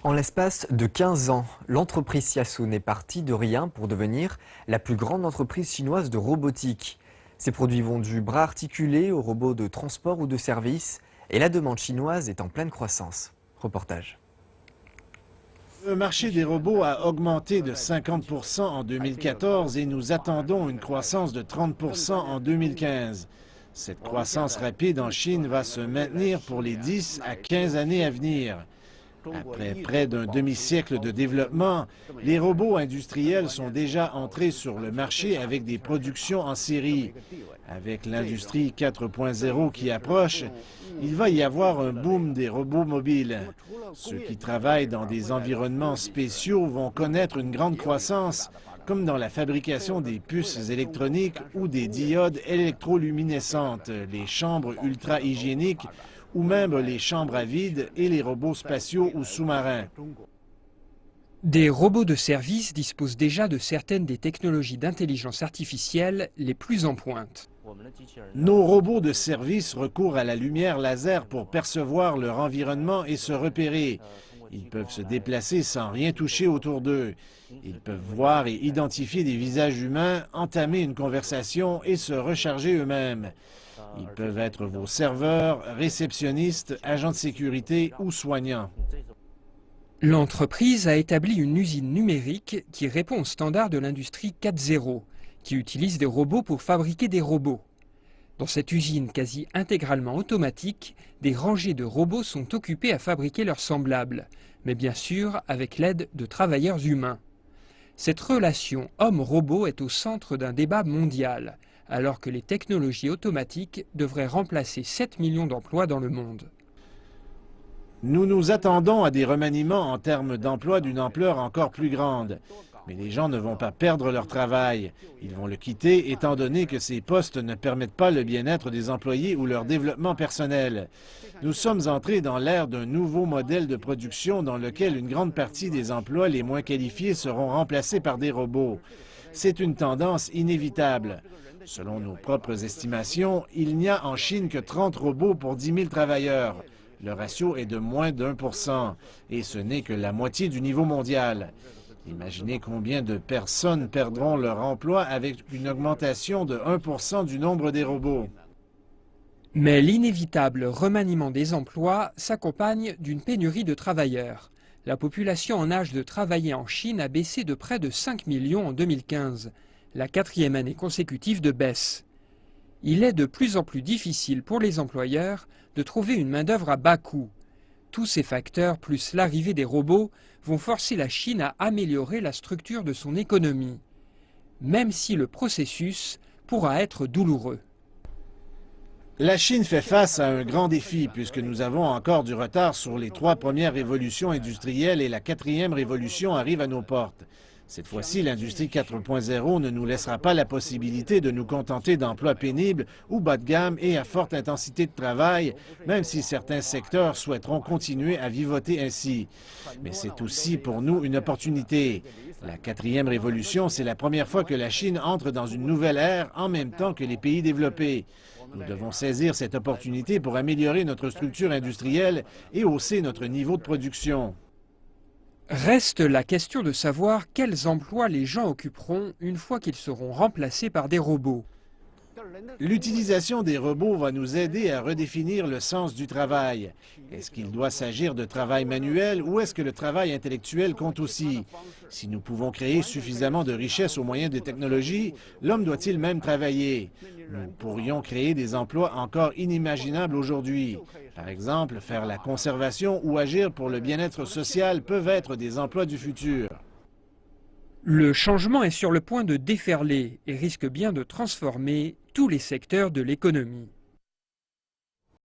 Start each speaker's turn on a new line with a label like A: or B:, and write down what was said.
A: En l'espace de 15 ans, l'entreprise Siasun est partie de rien pour devenir la plus grande entreprise chinoise de robotique. Ses produits vont du bras articulé aux robots de transport ou de service et la demande chinoise est en pleine croissance. Reportage.
B: Le marché des robots a augmenté de 50% en 2014 et nous attendons une croissance de 30% en 2015. Cette croissance rapide en Chine va se maintenir pour les 10 à 15 années à venir. Après près d'un demi-siècle de développement, les robots industriels sont déjà entrés sur le marché avec des productions en série. Avec l'industrie 4.0 qui approche, il va y avoir un boom des robots mobiles. Ceux qui travaillent dans des environnements spéciaux vont connaître une grande croissance, comme dans la fabrication des puces électroniques ou des diodes électroluminescentes, les chambres ultra-hygiéniques ou même les chambres à vide et les robots spatiaux ou sous-marins.
C: Des robots de service disposent déjà de certaines des technologies d'intelligence artificielle les plus en pointe.
B: Nos robots de service recourent à la lumière laser pour percevoir leur environnement et se repérer. Ils peuvent se déplacer sans rien toucher autour d'eux. Ils peuvent voir et identifier des visages humains, entamer une conversation et se recharger eux-mêmes. Ils peuvent être vos serveurs, réceptionnistes, agents de sécurité ou soignants.
C: L'entreprise a établi une usine numérique qui répond aux standards de l'industrie 4.0, qui utilise des robots pour fabriquer des robots. Dans cette usine quasi intégralement automatique, des rangées de robots sont occupés à fabriquer leurs semblables, mais bien sûr avec l'aide de travailleurs humains. Cette relation homme-robot est au centre d'un débat mondial, alors que les technologies automatiques devraient remplacer 7 millions d'emplois dans le monde.
B: Nous nous attendons à des remaniements en termes d'emploi d'une ampleur encore plus grande. Mais les gens ne vont pas perdre leur travail. Ils vont le quitter étant donné que ces postes ne permettent pas le bien-être des employés ou leur développement personnel. Nous sommes entrés dans l'ère d'un nouveau modèle de production dans lequel une grande partie des emplois les moins qualifiés seront remplacés par des robots. C'est une tendance inévitable. Selon nos propres estimations, il n'y a en Chine que 30 robots pour 10 000 travailleurs. Le ratio est de moins d'1%, et ce n'est que la moitié du niveau mondial. Imaginez combien de personnes perdront leur emploi avec une augmentation de 1% du nombre des robots.
C: Mais l'inévitable remaniement des emplois s'accompagne d'une pénurie de travailleurs. La population en âge de travailler en Chine a baissé de près de 5 millions en 2015, la 4e année consécutive de baisse. Il est de plus en plus difficile pour les employeurs de trouver une main-d'œuvre à bas coût. Tous ces facteurs, plus l'arrivée des robots, vont forcer la Chine à améliorer la structure de son économie, même si le processus pourra être douloureux.
B: La Chine fait face à un grand défi puisque nous avons encore du retard sur les 3 premières révolutions industrielles et la 4e révolution arrive à nos portes. Cette fois-ci, l'industrie 4.0 ne nous laissera pas la possibilité de nous contenter d'emplois pénibles ou bas de gamme et à forte intensité de travail, même si certains secteurs souhaiteront continuer à vivoter ainsi. Mais c'est aussi pour nous une opportunité. La 4e révolution, c'est la première fois que la Chine entre dans une nouvelle ère en même temps que les pays développés. Nous devons saisir cette opportunité pour améliorer notre structure industrielle et hausser notre niveau de production.
C: Reste la question de savoir quels emplois les gens occuperont une fois qu'ils seront remplacés par des robots.
B: L'utilisation des robots va nous aider à redéfinir le sens du travail. Est-ce qu'il doit s'agir de travail manuel ou est-ce que le travail intellectuel compte aussi? Si nous pouvons créer suffisamment de richesses au moyen des technologies, l'homme doit-il même travailler? Nous pourrions créer des emplois encore inimaginables aujourd'hui. Par exemple, faire la conservation ou agir pour le bien-être social peuvent être des emplois du futur.
C: Le changement est sur le point de déferler et risque bien de transformer tous les secteurs de l'économie.